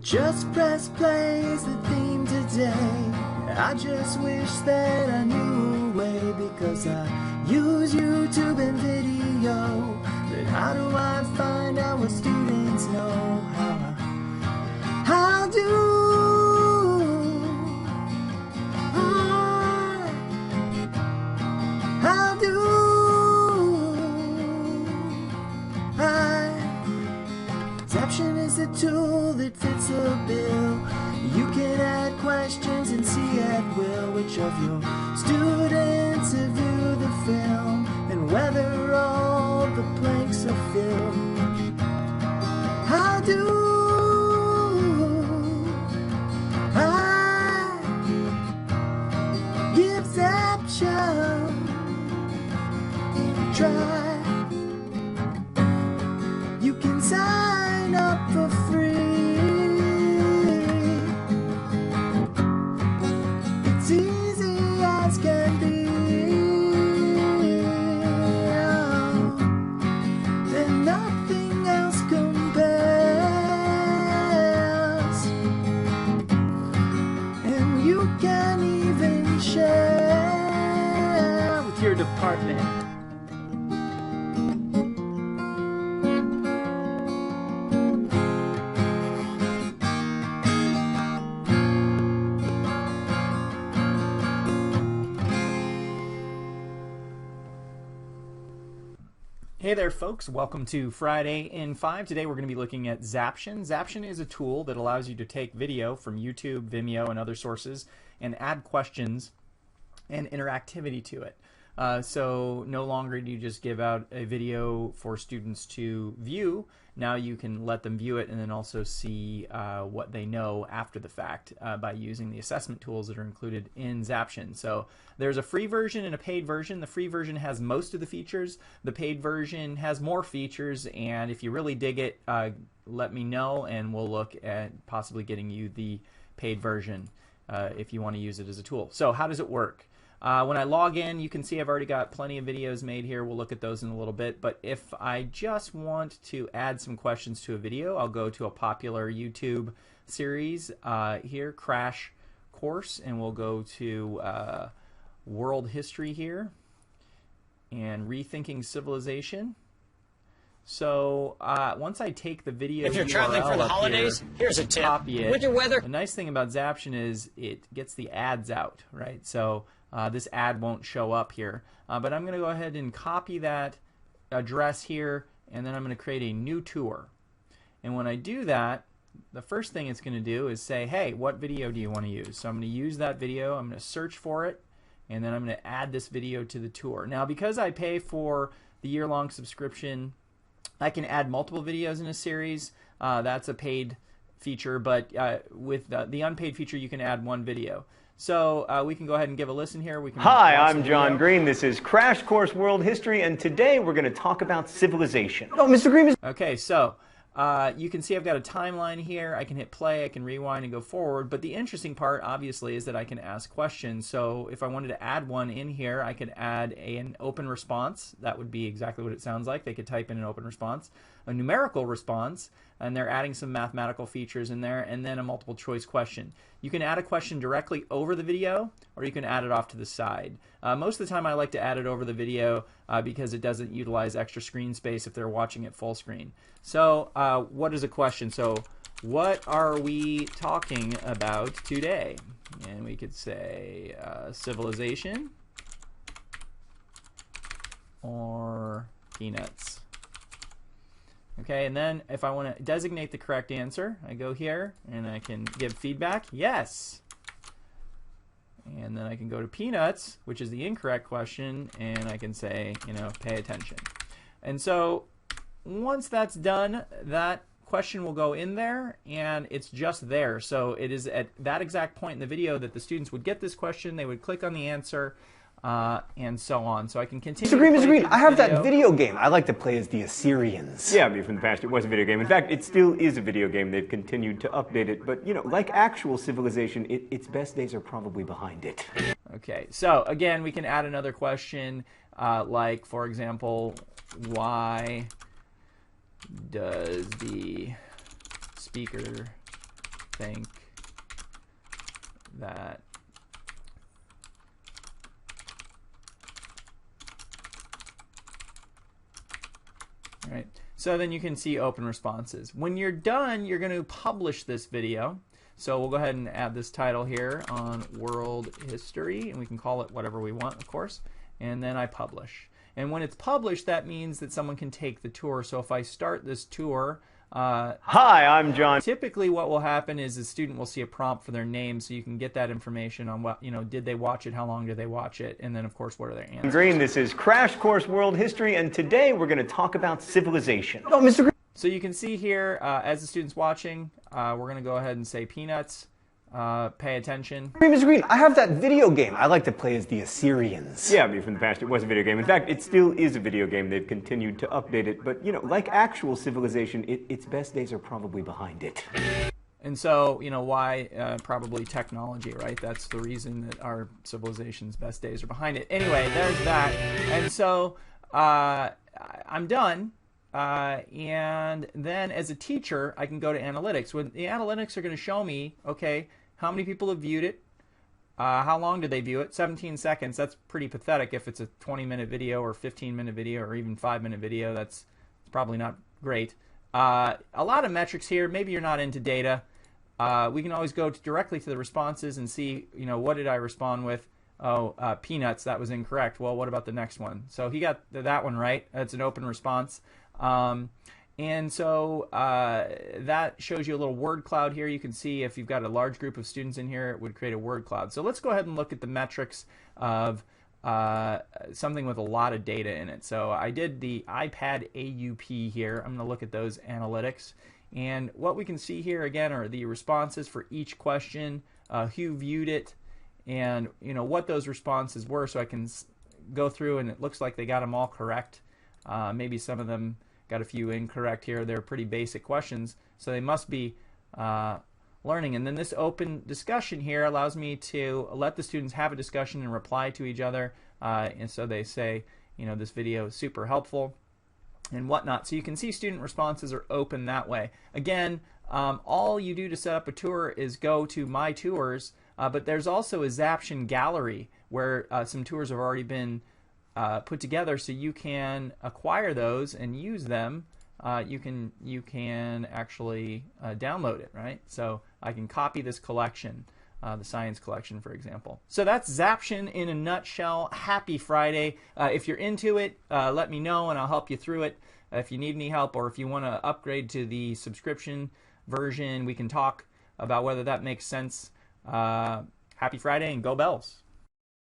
Just press play is the theme today. I just wish that I knew a way, because I use YouTube and video. But how do I find out what students know? How do Zaption is a tool that fits a bill. You can add questions and see at will which of your students have viewed the film and whether all the blanks are filled. How do I give Zaption a try? You can sign up for free. It's easy as can be. And nothing else compares. And you can even share with your department. Hey there folks, welcome to Friday in 5. Today we're going to be looking at Zaption. Zaption is a tool that allows you to take video from YouTube, Vimeo, and other sources and add questions and interactivity to it. So no longer do you just give out a video for students to view. Now you can let them view it and then also see what they know after the fact by using the assessment tools that are included in Zaption. So there's a free version and a paid version. The free version has most of the features. The paid version has more features, and if you really dig it, let me know and we'll look at possibly getting you the paid version if you want to use it as a tool. So how does it work? When I log in, you can see I've already got plenty of videos made here. We'll look at those in a little bit. But if I just want to add some questions to a video, I'll go to a popular YouTube series here, Crash Course, and we'll go to World History here and Rethinking Civilization. So once I take the video, if you're traveling for the holidays, here's a tip. Winter weather. The nice thing about Zaption is it gets the ads out, right? So this ad won't show up here, but I'm going to go ahead and copy that address here, and then I'm going to create a new tour. And when I do that, the first thing it's going to do is say, hey, what video do you want to use? So I'm going to use that video, I'm going to search for it, and then I'm going to add this video to the tour. Now, because I pay for the year-long subscription, I can add multiple videos in a series. That's a paid feature, but with the unpaid feature, you can add one video. So we can go ahead and give a listen here. We can Hi, I'm John Green. This is Crash Course World History, and today we're going to talk about civilization. Oh, Mr. Green is... Okay, so you can see I've got a timeline here. I can hit play, I can rewind and go forward, but the interesting part, obviously, is that I can ask questions. So if I wanted to add one in here, I could add an open response. That would be exactly what it sounds like. They could type in an open response, a numerical response, and they're adding some mathematical features in there, and then a multiple choice question. You can add a question directly over the video, or you can add it off to the side. Most of the time I like to add it over the video because it doesn't utilize extra screen space if they're watching it full screen. So what is a question? So what are we talking about today? And we could say civilization or peanuts. Okay, and then if I want to designate the correct answer, I go here and I can give feedback, yes. And then I can go to peanuts, which is the incorrect question, and I can say, you know, pay attention. And so once that's done, that question will go in there and it's just there. So it is at that exact point in the video that the students would get this question, they would click on the answer, and so on. So I can continue. Mr. Green, I have that video game. I like to play as the Assyrians. Yeah, I mean, from the past it was a video game. In fact, it still is a video game. They've continued to update it. But, you know, like actual civilization, its best days are probably behind it. Okay, so again, we can add another question, like, for example, why does the speaker think that all right. So then you can see open responses. When you're done, you're going to publish this video. So we'll go ahead and add this title here on world history, and we can call it whatever we want, of course. And then I publish. And when it's published, that means that someone can take the tour. So if I start this tour, hi, I'm John. Typically what will happen is the student will see a prompt for their name, so you can get that information on what, did they watch it, how long did they watch it, and then of course what are their answers. Green, this is Crash Course World History, and today we're going to talk about civilization. Oh, Mr. Green. So you can see here, as the student's watching, we're going to go ahead and say peanuts. Pay attention. Mr. Green, I have that video game. I like to play as the Assyrians. Yeah, I mean, from the past it was a video game. In fact, it still is a video game. They've continued to update it. But, like actual civilization, its best days are probably behind it. And so, why? Probably technology, right? That's the reason that our civilization's best days are behind it. Anyway, there's that. And so, I'm done. And then as a teacher, I can go to analytics. When the analytics are going to show me, okay, how many people have viewed it? How long did they view it? 17 seconds. That's pretty pathetic if it's a 20-minute video or 15-minute video or even 5-minute video. That's probably not great. A lot of metrics here. Maybe you're not into data. We can always go directly to the responses and see, what did I respond with? Oh, peanuts, that was incorrect. Well, what about the next one? So he got that one right. That's an open response. And so that shows you a little word cloud here. You can see if you've got a large group of students in here, it would create a word cloud. So let's go ahead and look at the metrics of something with a lot of data in it. So I did the iPad AUP here. I'm going to look at those analytics. And what we can see here again are the responses for each question, who viewed it, and what those responses were. So I can go through, and it looks like they got them all correct. Maybe some of them got a few incorrect here. They're pretty basic questions, so they must be learning. And then this open discussion here allows me to let the students have a discussion and reply to each other. And so they say, this video is super helpful and whatnot. So you can see student responses are open that way. Again, all you do to set up a tour is go to My Tours, but there's also a Zaption gallery where some tours have already been put together, so you can acquire those and use them. You can actually download it, right? So I can copy this collection, the science collection, for example. So that's Zaption in a nutshell. Happy Friday. If you're into it, let me know and I'll help you through it. If you need any help, or if you want to upgrade to the subscription version, we can talk about whether that makes sense. Happy Friday and go Bells.